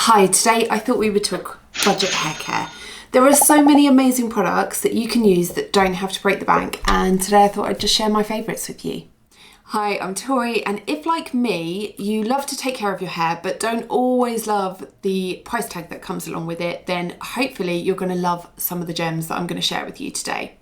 Hi, today I thought we would talk budget hair care. There are so many amazing products that you can use that don't have to break the bank, and today I thought I'd just share my favourites with you. Hi, I'm Tori, and if like me, you love to take care of your hair but don't always love the price tag that comes along with it, then hopefully you're going to love some of the gems that I'm going to share with you today.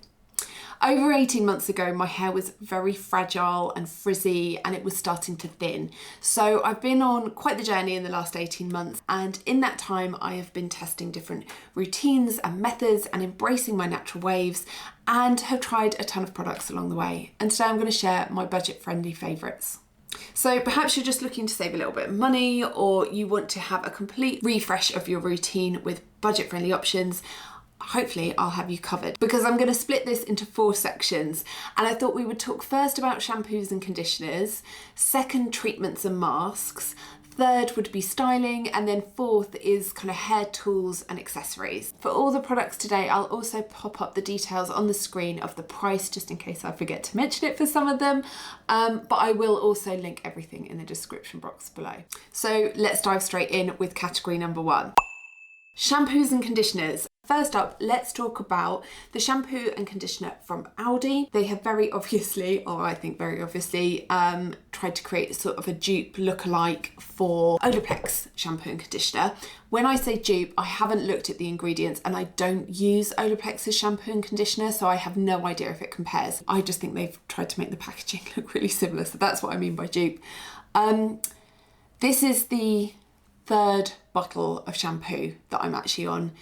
Over 18 months ago, my hair was very fragile and frizzy and it was starting to thin. So I've been on quite the journey in the last 18 months, and in that time I have been testing different routines and methods and embracing my natural waves, and have tried a ton of products along the way. And today I'm going to share my budget-friendly favourites. So perhaps you're just looking to save a little bit of money, or you want to have a complete refresh of your routine with budget-friendly options. Hopefully I'll have you covered, because I'm going to split this into 4 sections, and I thought we would talk first about shampoos and conditioners, second treatments and masks, third would be styling, and then fourth is kind of hair tools and accessories. For all the products today, I'll also pop up the details on the screen of the price just in case I forget to mention it for some of them, but I will also link everything in the description box below. So let's dive straight in with category number 1. Shampoos and conditioners. First up, let's talk about the shampoo and conditioner from Aldi. They have very obviously, or I think very obviously, tried to create sort of a dupe look-alike for Olaplex shampoo and conditioner. When I say dupe, I haven't looked at the ingredients and I don't use Olaplex's shampoo and conditioner, so I have no idea if it compares. I just think they've tried to make the packaging look really similar, so that's what I mean by dupe. This is the 3rd bottle of shampoo that I'm actually on.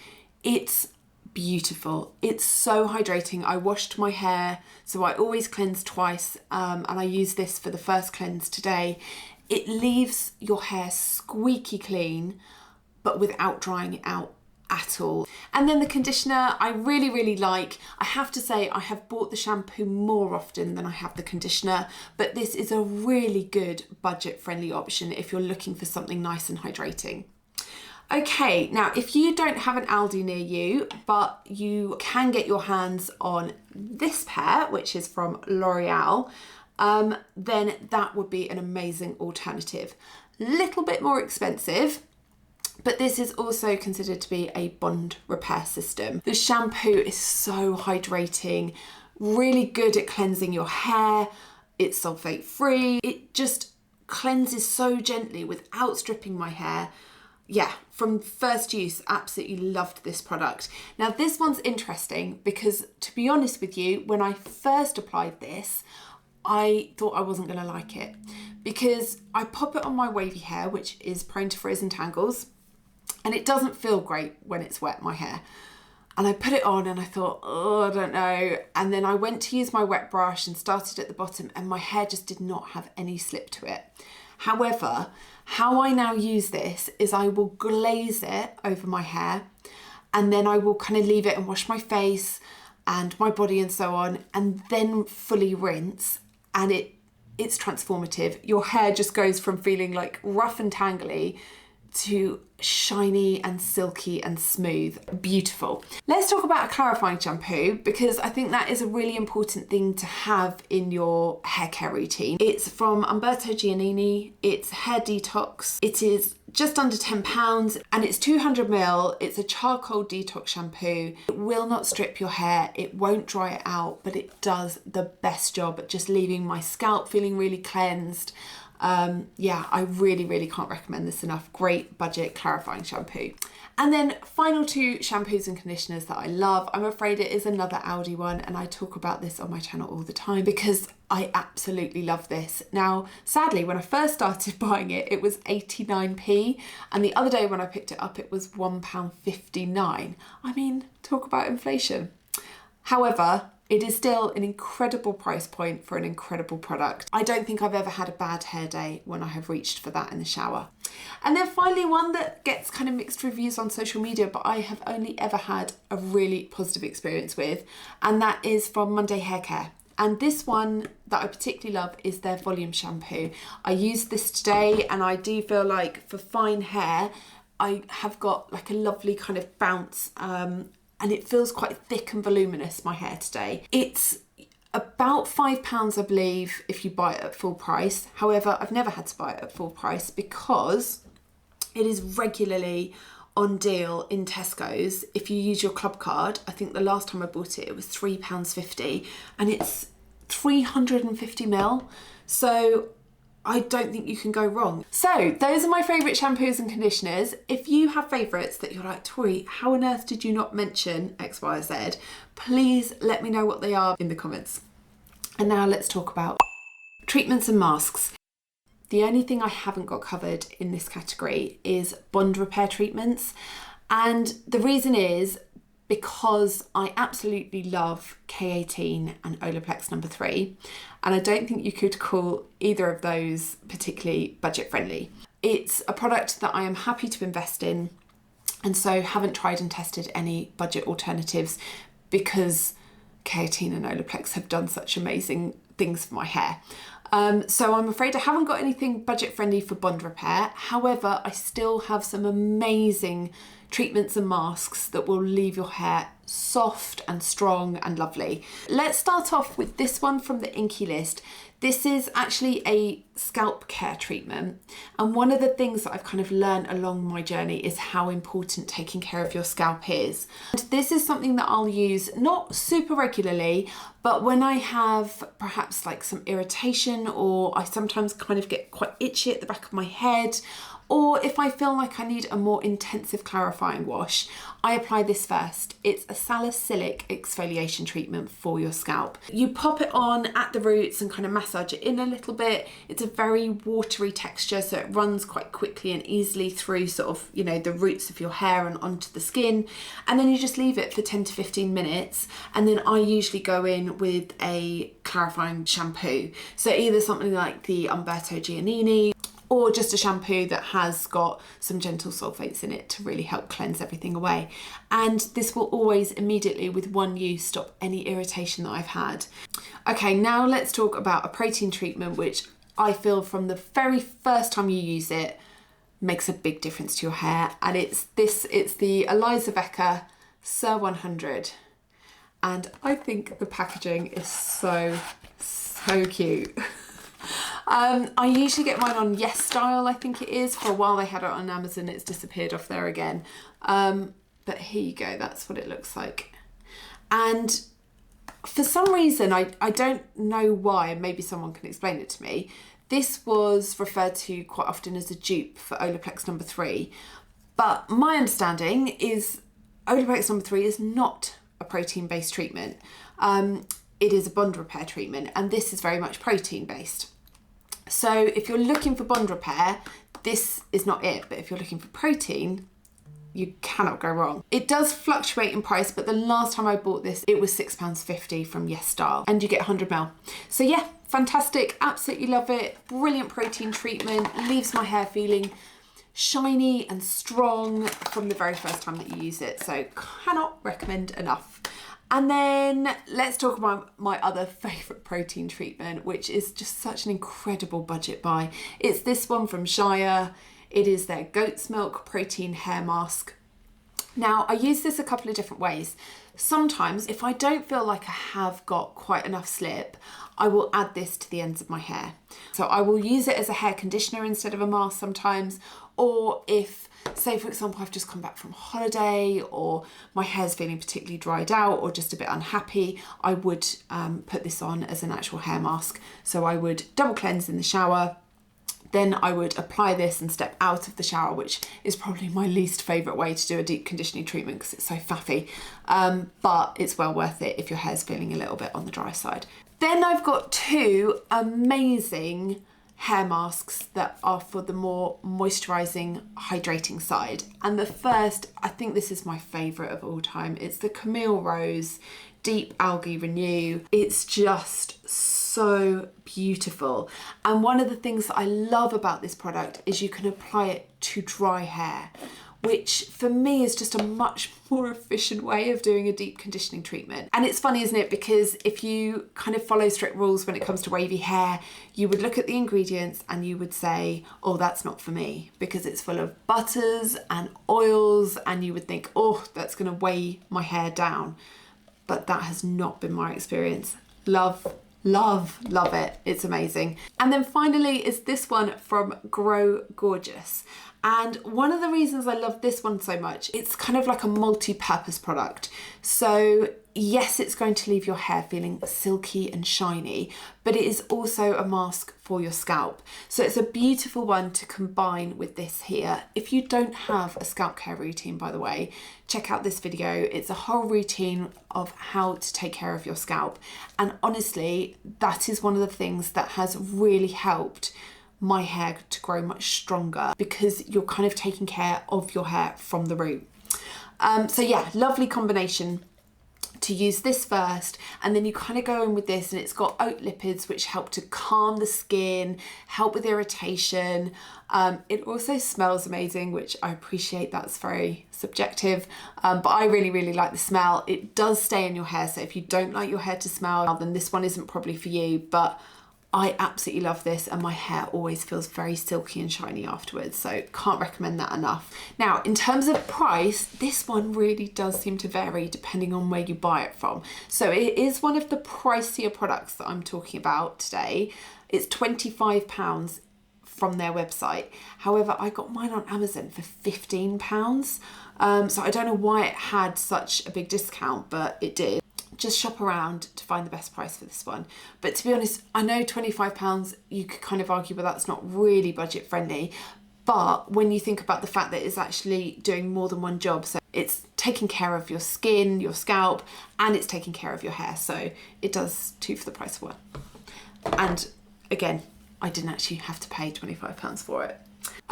It's beautiful. It's so hydrating. I washed my hair, so I always cleanse twice, and I use this for the first cleanse today. It leaves your hair squeaky clean, but without drying it out at all. And then the conditioner I really like. I have to say I have bought the shampoo more often than I have the conditioner, but this is a really good budget-friendly option if you're looking for something nice and hydrating. Okay, now if you don't have an Aldi near you, but you can get your hands on this pair, which is from L'Oreal, then that would be an amazing alternative. Little bit more expensive, but this is also considered to be a bond repair system. The shampoo is so hydrating, really good at cleansing your hair. It's sulfate free. It just cleanses so gently without stripping my hair. Yeah, from first use, absolutely loved this product. Now this one's interesting because, to be honest with you, when I first applied this, I thought I wasn't going to like it, because I pop it on my wavy hair, which is prone to frizz and tangles, and it doesn't feel great when it's wet, my hair. And I put it on and I thought, oh, I don't know. And then I went to use my wet brush and started at the bottom, and my hair just did not have any slip to it. However, how I now use this is I will glaze it over my hair, and then I will kind of leave it and wash my face and my body and so on, and then fully rinse, and it's transformative. Your hair just goes from feeling like rough and tangly to shiny and silky and smooth. Beautiful. Let's talk about a clarifying shampoo, because I think that is a really important thing to have in your hair care routine. It's from Umberto Giannini. It's Hair Detox. It is just under £10 and it's 200ml. It's a charcoal detox shampoo. It will not strip your hair. It won't dry it out, but it does the best job at just leaving my scalp feeling really cleansed. Yeah, I really can't recommend this enough. Great budget clarifying shampoo. And then final 2 shampoos and conditioners that I love. I'm afraid it is another Aldi one, and I talk about this on my channel all the time because I absolutely love this. Now, sadly, when I first started buying it, it was 89p, and the other day when I picked it up, it was £1.59. I mean, talk about inflation. However, it is still an incredible price point for an incredible product. I don't think I've ever had a bad hair day when I have reached for that in the shower. And then finally, one that gets kind of mixed reviews on social media, but I have only ever had a really positive experience with, and that is from Monday Hair Care. And this one that I particularly love is their Volume Shampoo. I used this today, and I do feel like for fine hair, I have got like a lovely kind of bounce, and it feels quite thick and voluminous, my hair today. It's about £5, I believe, if you buy it at full price. However, I've never had to buy it at full price because It is regularly on deal in Tesco's. If you use your club card, I think the last time I bought it, it was £3.50 and it's 350ml. So I don't think you can go wrong. So those are my favourite shampoos and conditioners. If you have favourites that you're like, Tori, how on earth did you not mention X, Y, or Z? Please let me know what they are in the comments. And now let's talk about treatments and masks. The only thing I haven't got covered in this category is bond repair treatments. And the reason is because I absolutely love K18 and Olaplex No. 3. And I don't think you could call either of those particularly budget friendly. It's a product that I am happy to invest in, and so haven't tried and tested any budget alternatives because K18 and Olaplex have done such amazing things for my hair. So I'm afraid I haven't got anything budget friendly for bond repair. However, I still have some amazing treatments and masks that will leave your hair soft and strong and lovely. Let's start off with this one from the Inky list. This is actually a scalp care treatment, and one of the things that I've kind of learned along my journey is how important taking care of your scalp is. And this is something that I'll use not super regularly, but when I have perhaps like some irritation, or I sometimes kind of get quite itchy at the back of my head, or if I feel like I need a more intensive clarifying wash, I apply this first. It's a salicylic exfoliation treatment for your scalp. You pop it on at the roots and kind of massage it in a little bit. It's a very watery texture, so it runs quite quickly and easily through sort of, you know, the roots of your hair and onto the skin. And then you just leave it for 10 to 15 minutes. And then I usually go in with a clarifying shampoo. So either something like the Umberto Giannini, or just a shampoo that has got some gentle sulfates in it to really help cleanse everything away. And this will always immediately, with one use, stop any irritation that I've had. Okay, now let's talk about a protein treatment, which I feel from the very first time you use it makes a big difference to your hair. And it's the Eliza Becker Sur 100. And I think the packaging is so cute. I usually get mine on Yes Style, I think it is. For a while they had it on Amazon, it's disappeared off there again. But here you go, that's what it looks like. And for some reason, I don't know why, maybe someone can explain it to me, this was referred to quite often as a dupe for Olaplex No. 3. But my understanding is Olaplex No. 3 is not a protein-based treatment. It is a bond repair treatment, and this is very much protein-based. So if you're looking for bond repair, this is not it. But if you're looking for protein, you cannot go wrong. It does fluctuate in price, but the last time I bought this, it was £6.50 from Yes Style, and you get 100ml. So yeah, fantastic, absolutely love it. Brilliant protein treatment, leaves my hair feeling shiny and strong from the very first time that you use it. So cannot recommend enough. And then let's talk about my other favourite protein treatment, which is just such an incredible budget buy. It's this one from Shire. It is their goat's milk protein hair mask. Now, I use this a couple of different ways. Sometimes, if I don't feel like I have got quite enough slip, I will add this to the ends of my hair. So I will use it as a hair conditioner instead of a mask sometimes, or if, say for example, I've just come back from holiday or my hair's feeling particularly dried out or just a bit unhappy, I would put this on as an actual hair mask. So I would double cleanse in the shower, then I would apply this and step out of the shower, which is probably my least favourite way to do a deep conditioning treatment because it's so faffy, but it's well worth it if your hair's feeling a little bit on the dry side. Then I've got two amazing hair masks that are for the more moisturising, hydrating side. And the first, I think this is my favourite of all time. It's the Camille Rose Deep Algae Renew. It's just so beautiful. And one of the things that I love about this product is you can apply it to dry hair, which for me is just a much more efficient way of doing a deep conditioning treatment. And it's funny, isn't it? Because if you kind of follow strict rules when it comes to wavy hair, you would look at the ingredients and you would say, oh, that's not for me, because it's full of butters and oils, and you would think, oh, that's gonna weigh my hair down. But that has not been my experience. Love it. It's amazing. And then finally is this one from Grow Gorgeous. And one of the reasons I love this one so much, it's kind of like a multi-purpose product. So yes, it's going to leave your hair feeling silky and shiny, but it is also a mask for your scalp. So it's a beautiful one to combine with this here. If you don't have a scalp care routine, by the way, check out this video. It's a whole routine of how to take care of your scalp. And honestly, that is one of the things that has really helped my hair to grow much stronger, because you're kind of taking care of your hair from the root. So yeah, lovely combination to use this first, and then you kind of go in with this, and it's got oat lipids which help to calm the skin, help with irritation. It also smells amazing, which I appreciate. That's very subjective, but I really like the smell. It does stay in your hair, so if you don't like your hair to smell, then this one isn't probably for you, but I absolutely love this, and my hair always feels very silky and shiny afterwards, so can't recommend that enough. Now, in terms of price, this one really does seem to vary depending on where you buy it from. So it is one of the pricier products that I'm talking about today. It's £25 from their website. However, I got mine on Amazon for £15. So I don't know why it had such a big discount, but it did. Just shop around to find the best price for this one. But to be honest, I know £25, you could kind of argue, but that's not really budget friendly. But when you think about the fact that it's actually doing more than one job, so it's taking care of your skin, your scalp, and it's taking care of your hair. So it does two for the price of one. And again, I didn't actually have to pay £25 for it.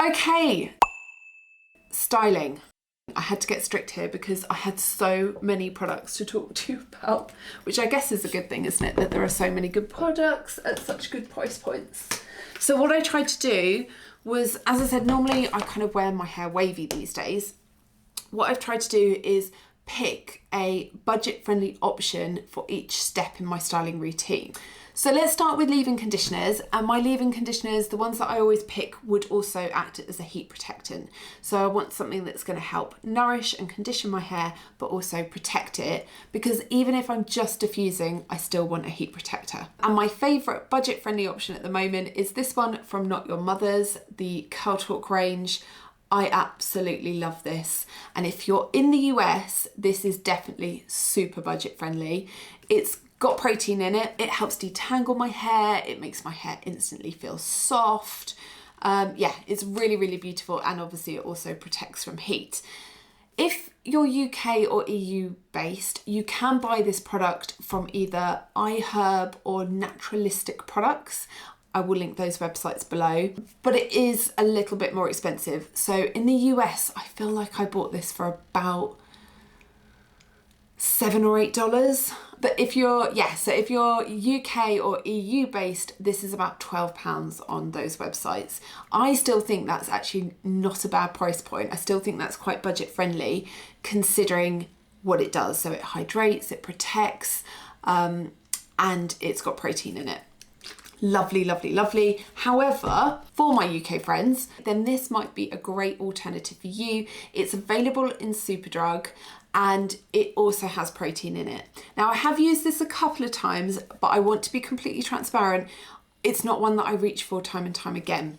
Okay, styling. I had to get strict here because I had so many products to talk to you about, which I guess is a good thing, isn't it? That there are so many good products at such good price points. So what I tried to do was, as I said, normally I kind of wear my hair wavy these days. What I've tried to do is pick a budget-friendly option for each step in my styling routine. So let's start with leave-in conditioners, and my leave-in conditioners, the ones that I always pick, would also act as a heat protectant. So I want something that's going to help nourish and condition my hair, but also protect it, because even if I'm just diffusing, I still want a heat protector. And my favourite budget-friendly option at the moment is this one from Not Your Mother's, the Curl Talk range. I absolutely love this, and if you're in the US, this is definitely super budget friendly. It's got protein in it, it helps detangle my hair, it makes my hair instantly feel soft. Yeah, it's really beautiful, and obviously it also protects from heat. If you're UK or EU based, you can buy this product from either iHerb or Naturalistic Products. I will link those websites below, but it is a little bit more expensive. So in the US, I feel like I bought this for about $7 or $8. But if you're, so if you're UK or EU based, this is about £12 on those websites. I still think that's actually not a bad price point. I still think that's quite budget friendly considering what it does. So it hydrates, it protects, and it's got protein in it. Lovely. However, for my UK friends, then this might be a great alternative for you. It's available in Superdrug, and it also has protein in it. Now, I have used this a couple of times, but I want to be completely transparent. It's not one that I reach for time and time again.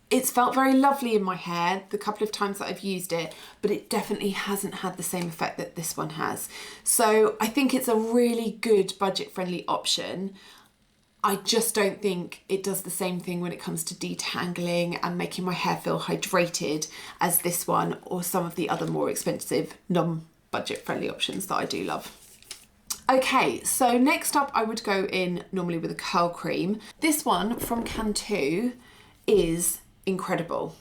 It's felt very lovely in my hair the couple of times that I've used it, but it definitely hasn't had the same effect that this one has. So I think it's a really good budget-friendly option. I just don't think it does the same thing when it comes to detangling and making my hair feel hydrated as this one or some of the other more expensive non-budget friendly options that I do love. Okay, so next up I would go in normally with a curl cream. This one from Cantu is incredible.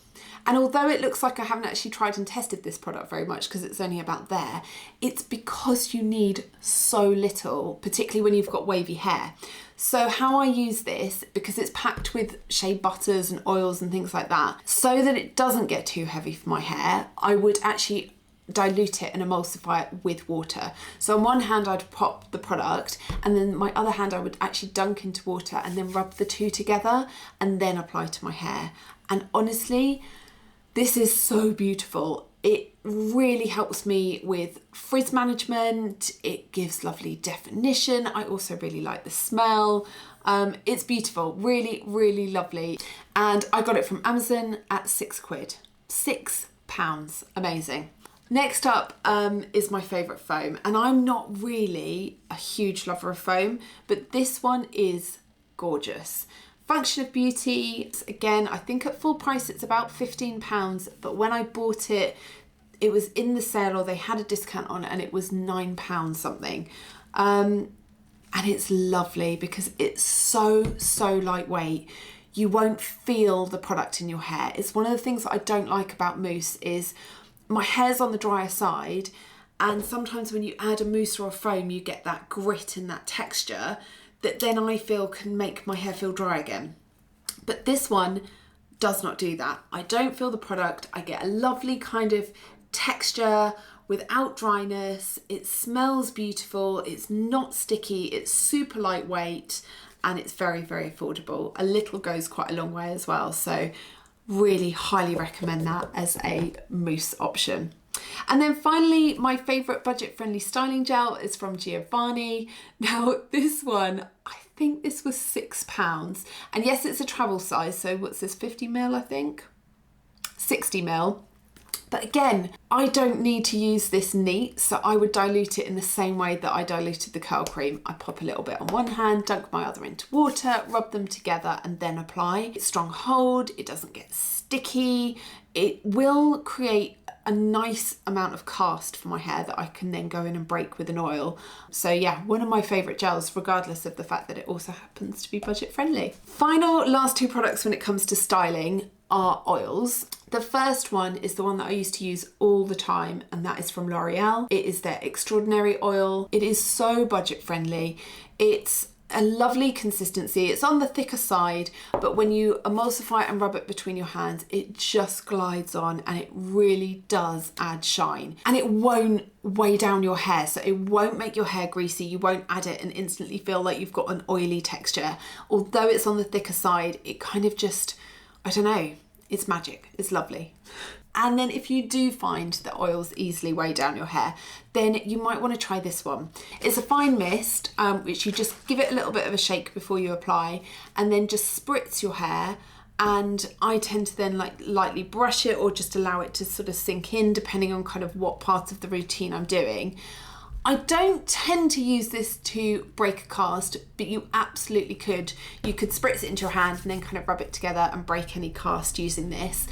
And although it looks like I haven't actually tried and tested this product very much because it's only about there, it's because you need so little, particularly when you've got wavy hair. So how I use this, because it's packed with shea butters and oils and things like that, so that it doesn't get too heavy for my hair, I would actually dilute it and emulsify it with water. So on one hand I'd pop the product, and then my other hand I would actually dunk into water and then rub the two together and then apply to my hair. And honestly, This is so beautiful. It really helps me with frizz management. It gives lovely definition. I also really like the smell. It's beautiful, really, really lovely. And I got it from Amazon at £6. £6, amazing. Next up is my favourite foam, and I'm not really a huge lover of foam, but this one is gorgeous. Function of Beauty, again, I think at full price it's about £15, but when I bought it, it was in the sale or they had a discount on it and it was £9 something. And it's lovely because it's so lightweight. You won't feel the product in your hair. It's one of the things that I don't like about mousse is my hair's on the drier side, and sometimes when you add a mousse or a foam, you get that grit and that texture that then I feel can make my hair feel dry again. But this one does not do that. I don't feel the product. I get a lovely kind of texture without dryness. It smells beautiful. It's not sticky. It's super lightweight, and it's very, very affordable. A little goes quite a long way as well. So really highly recommend that as a mousse option. And then finally, my favourite budget-friendly styling gel is from Giovanni. Now, this one, I think this was £6. And yes, it's a travel size. So what's this, 50ml, I think? 60ml. But again, I don't need to use this neat, so I would dilute it in the same way that I diluted the curl cream. I pop a little bit on one hand, dunk my other into water, rub them together and then apply. It's strong hold, it doesn't get sticky. It will create a nice amount of cast for my hair that I can then go in and break with an oil. So yeah, one of my favourite gels, regardless of the fact that it also happens to be budget friendly. Final last two products when it comes to styling are oils. The first one is the one that I used to use all the time, and that is from L'Oreal. It is their Extraordinary Oil. It is so budget friendly. It's a lovely consistency. It's on the thicker side, but when you emulsify it and rub it between your hands, it just glides on and it really does add shine. And it won't weigh down your hair, so it won't make your hair greasy. You won't add it and instantly feel like you've got an oily texture. Although it's on the thicker side, it kind of just, I don't know, it's magic. It's lovely. And then if you do find that oils easily weigh down your hair, then you might want to try this one. It's a fine mist, which you just give it a little bit of a shake before you apply, and then just spritz your hair. And I tend to then like lightly brush it or just allow it to sort of sink in, depending on kind of what part of the routine I'm doing. I don't tend to use this to break a cast, but you absolutely could. You could spritz it into your hand and then kind of rub it together and break any cast using this.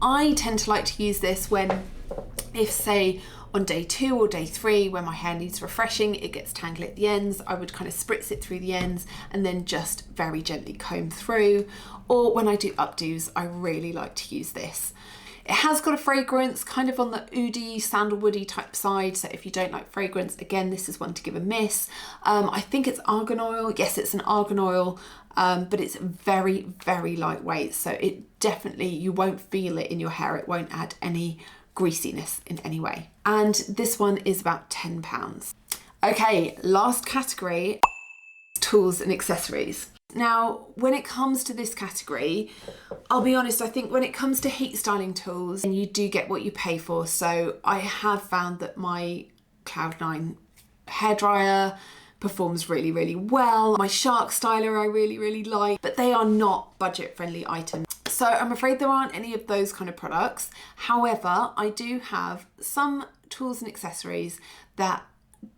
I tend to like to use this when, if say on day 2 or day 3, when my hair needs refreshing, it gets tangled at the ends, I would kind of spritz it through the ends and then just very gently comb through. Or when I do updos, I really like to use this. It has got a fragrance, kind of on the oudi, sandalwoody type side. So if you don't like fragrance, again, this is one to give a miss. I think it's argan oil. Yes, it's an argan oil, but it's very, very lightweight. So it definitely, you won't feel it in your hair. It won't add any greasiness in any way. And this one is about £10. Okay, last category, tools and accessories. Now, when it comes to this category, I'll be honest, I think when it comes to heat styling tools, you do get what you pay for. So I have found that my Cloud9 hairdryer performs really, really well. My Shark styler I really, really like, but they are not budget-friendly items. So I'm afraid there aren't any of those kind of products. However, I do have some tools and accessories that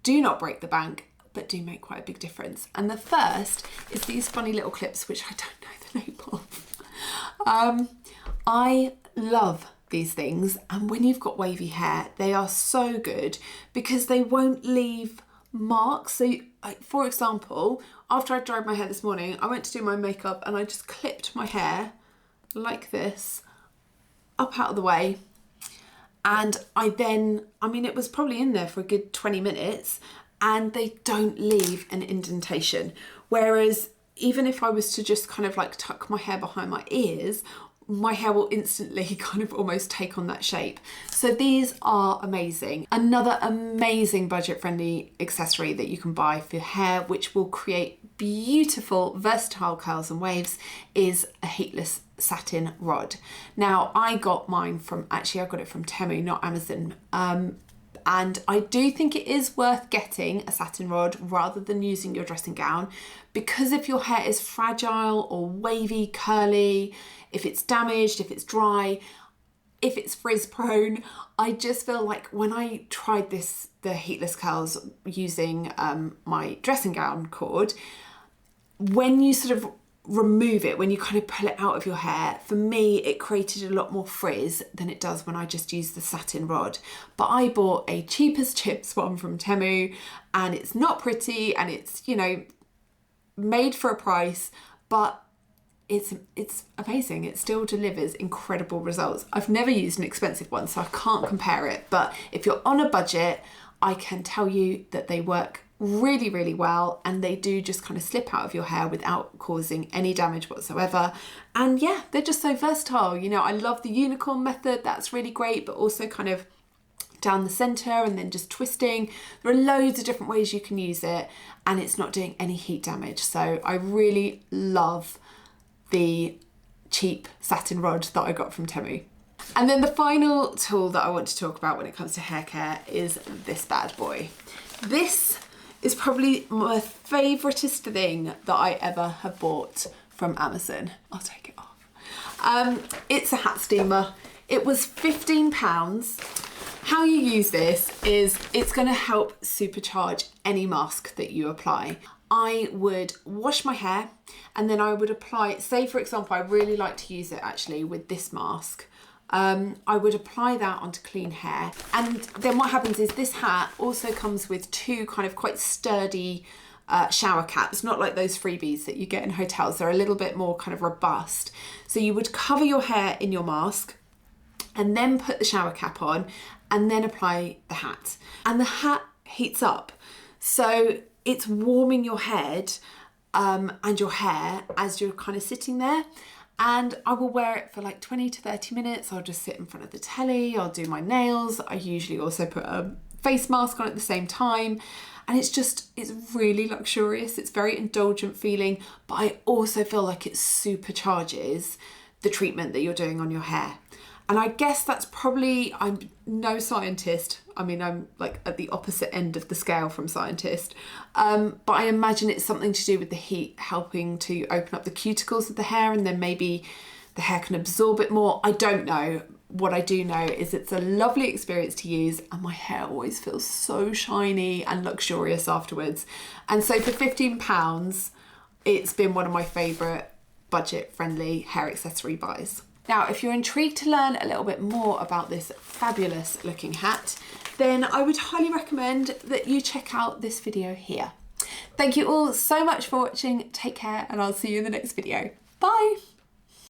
do not break the bank, but do make quite a big difference. And the first is these funny little clips, which I don't know the name of. I love these things, and when you've got wavy hair, they are so good because they won't leave marks. So for example, after I dried my hair this morning, I went to do my makeup and I just clipped my hair like this up out of the way. And it was probably in there for a good 20 minutes, and they don't leave an indentation. Whereas even if I was to just kind of like tuck my hair behind my ears, my hair will instantly kind of almost take on that shape. So these are amazing. Another amazing budget-friendly accessory that you can buy for your hair, which will create beautiful, versatile curls and waves, is a heatless satin rod. Now I got mine from, actually I got it from Temu, not Amazon. And I do think it is worth getting a satin rod rather than using your dressing gown, because if your hair is fragile or wavy, curly, if it's damaged, if it's dry, if it's frizz prone, I just feel like when I tried the heatless curls using my dressing gown cord, when you sort of remove it, when you kind of pull it out of your hair, for me it created a lot more frizz than it does when I just use the satin rod. But I bought a cheap as chips one from Temu, and it's not pretty, and it's, you know, made for a price, but it's amazing. It still delivers incredible results. I've never used an expensive one, so I can't compare it, but if you're on a budget, I can tell you that they work really, really well, and they do just kind of slip out of your hair without causing any damage whatsoever. And yeah, they're just so versatile. You know, I love the unicorn method, that's really great, but also kind of down the center and then just twisting. There are loads of different ways you can use it, and it's not doing any heat damage. So I really love the cheap satin rod that I got from Temu. And then the final tool that I want to talk about when it comes to hair care is this bad boy. This is probably my favoritist thing that I ever have bought from Amazon. I'll take it off. It's a hat steamer. It was £15. How you use this is it's going to help supercharge any mask that you apply. I would wash my hair and then I would apply, say for example, I really like to use it actually with this mask. I would apply that onto clean hair, and then what happens is this hat also comes with two kind of quite sturdy shower caps, not like those freebies that you get in hotels. They're a little bit more kind of robust. So you would cover your hair in your mask and then put the shower cap on and then apply the hat. And the hat heats up. So it's warming your head and your hair as you're kind of sitting there. And I will wear it for like 20 to 30 minutes. I'll just sit in front of the telly, I'll do my nails. I usually also put a face mask on at the same time. And it's really luxurious. It's very indulgent feeling, but I also feel like it supercharges the treatment that you're doing on your hair. And I guess that's probably, I'm no scientist. I mean, I'm like at the opposite end of the scale from scientist. But I imagine it's something to do with the heat helping to open up the cuticles of the hair, and then maybe the hair can absorb it more. I don't know. What I do know is it's a lovely experience to use, and my hair always feels so shiny and luxurious afterwards. And so for £15, it's been one of my favourite budget-friendly hair accessory buys. Now, if you're intrigued to learn a little bit more about this fabulous looking hat, then I would highly recommend that you check out this video here. Thank you all so much for watching. Take care, and I'll see you in the next video. Bye.